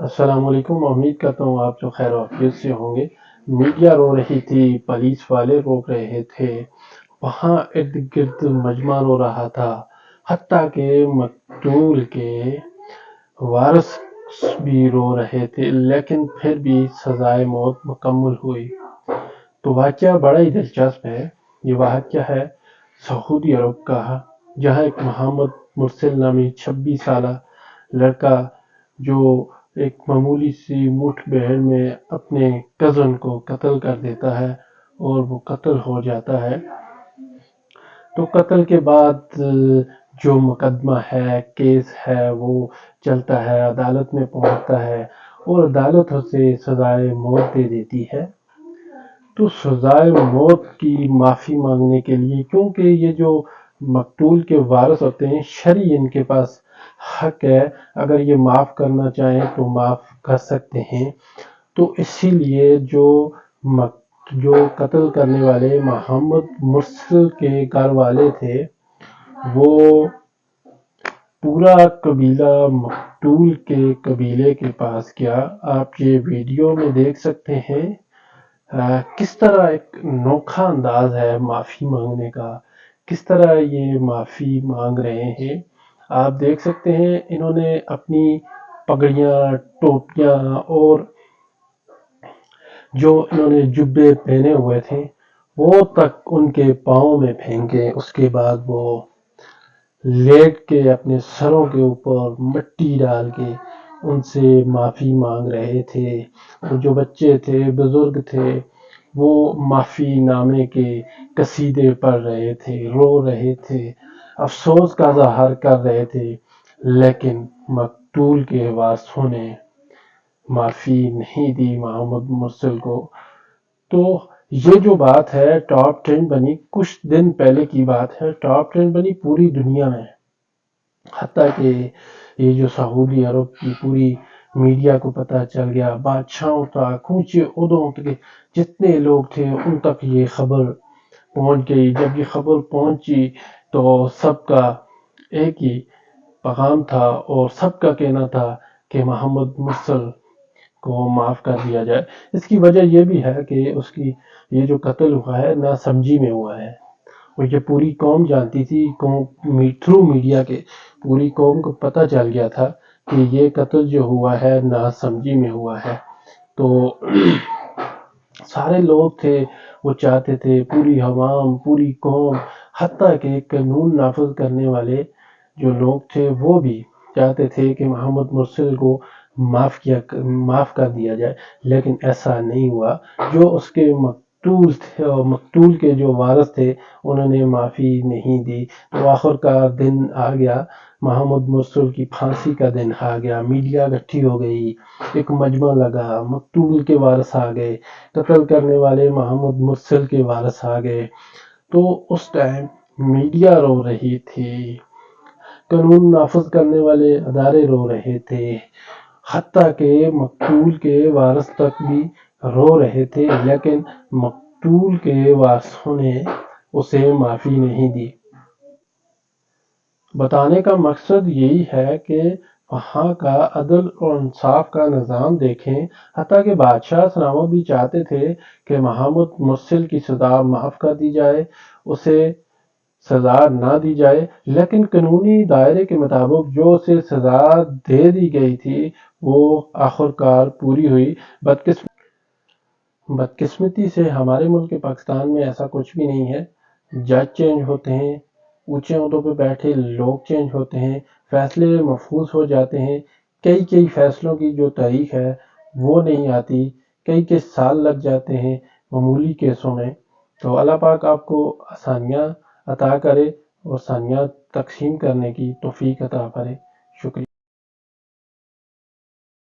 السلام علیکم، امید کرتا ہوں آپ جو خیر و عافیت سے ہوں گے۔ میڈیا رو رہی تھی، پولیس والے روک رہے تھے، وہاں ارد گرد مجمع رو رہا تھا، حتیٰ کہ مقتول کے وارث بھی رو رہے تھے، لیکن پھر بھی سزائے موت مکمل ہوئی۔ تو واقعہ بڑا ہی دلچسپ ہے۔ یہ واقعہ ہے سعودی عرب کا، جہاں ایک محمد مرسل نامی 26 سالہ لڑکا جو ایک معمولی سی مٹھ بھیڑ میں اپنے کزن کو قتل کر دیتا ہے اور وہ قتل ہو جاتا ہے۔ تو قتل کے بعد جو مقدمہ ہے، کیس ہے، وہ چلتا ہے، عدالت میں پہنچتا ہے اور عدالت اسے سزائے موت دے دیتی ہے۔ تو سزائے موت کی معافی مانگنے کے لیے، کیونکہ یہ جو مقتول کے وارث ہوتے ہیں، شرعی ان کے پاس حق ہے، اگر یہ معاف کرنا چاہیں تو معاف کر سکتے ہیں۔ تو اسی لیے جو قتل کرنے والے محمد مرسل کے گھر والے تھے، وہ پورا قبیلہ مقتول کے قبیلے کے پاس گیا۔ آپ یہ ویڈیو میں دیکھ سکتے ہیں کس طرح ایک نوکھا انداز ہے معافی مانگنے کا، کس طرح یہ معافی مانگ رہے ہیں۔ آپ دیکھ سکتے ہیں انہوں نے اپنی پگڑیاں، ٹوپیاں اور جو انہوں نے جبے پہنے ہوئے تھے وہ تک ان کے پاؤں میں پھینکے۔ اس کے بعد وہ لیٹ کے اپنے سروں کے اوپر مٹی ڈال کے ان سے معافی مانگ رہے تھے۔ اور جو بچے تھے، بزرگ تھے، وہ معافی نامے کے قصیدے پڑھ رہے تھے، رو رہے تھے، افسوس کا اظہار کر رہے تھے، لیکن مقتول کے وارثوں نے معافی نہیں دی محمد مرسل کو۔ تو یہ جو بات ہے ٹاپ ٹرینڈ بنی، کچھ دن پہلے کی بات ہے، ٹاپ ٹرینڈ بنی پوری دنیا میں، حتیٰ کہ یہ جو سعودی عرب کی پوری میڈیا کو پتہ چل گیا، بادشاہوں تک، اونچے عہدوں کے جتنے لوگ تھے ان تک یہ خبر پہنچ گئی۔ جب یہ خبر پہنچی تو سب کا ایک ہی پیغام تھا اور سب کا کہنا تھا کہ محمد مرسل کو معاف کر دیا جائے۔ اس کی وجہ یہ بھی ہے کہ اس کی یہ جو قتل ہوا ہے نا سمجھی میں ہوا ہے، اور یہ پوری قوم جانتی تھی، تھرو میڈیا کے پوری قوم کو پتہ چل گیا تھا کہ یہ قتل جو ہوا ہے نا سمجھی میں ہوا ہے۔ تو سارے لوگ تھے وہ چاہتے تھے، پوری عوام، پوری قوم، حتیٰ کہ قانون نافذ کرنے والے جو لوگ تھے وہ بھی چاہتے تھے کہ محمد مرسل کو معاف کر دیا جائے، لیکن ایسا نہیں ہوا۔ جو اس کے مقتول تھے اور مقتول کے جو وارث تھے انہوں نے معافی نہیں دی۔ تو آخرکار دن آ گیا، محمد مرسل کی پھانسی کا دن آ گیا، میڈیا اکٹھی ہو گئی، ایک مجمع لگا، مقتول کے وارث آ گئے، قتل کرنے والے محمد مرسل کے وارث آ گئے۔ تو اس ٹائم میڈیا رو رہی تھی، قانون نافذ کرنے والے ادارے رو رہے تھے، حتیٰ کہ مقتول کے وارث تک بھی رو رہے تھے، لیکن مقتول کے وارثوں نے اسے معافی نہیں دی۔ بتانے کا مقصد یہی ہے کہ وہاں کا عدل اور انصاف کا نظام دیکھیں، حتیٰ کہ بادشاہ سلامت بھی چاہتے تھے کہ محمد مرسل کی سزا معاف کر دی جائے، اسے سزا نہ دی جائے، لیکن قانونی دائرے کے مطابق جو اسے سزا دے دی گئی تھی وہ آخرکار پوری ہوئی۔ بدقسمتی سے ہمارے ملک پاکستان میں ایسا کچھ بھی نہیں ہے۔ جج چینج ہوتے ہیں، اونچے عہدوں پہ بیٹھے لوگ چینج ہوتے ہیں، فیصلے محفوظ ہو جاتے ہیں، کئی فیصلوں کی جو تاریخ ہے وہ نہیں آتی، کئی سال لگ جاتے ہیں معمولی کیسوں میں۔ تو اللہ پاک آپ کو آسانیاں عطا کرے اور آسانیاں تقسیم کرنے کی توفیق عطا کرے۔ شکریہ۔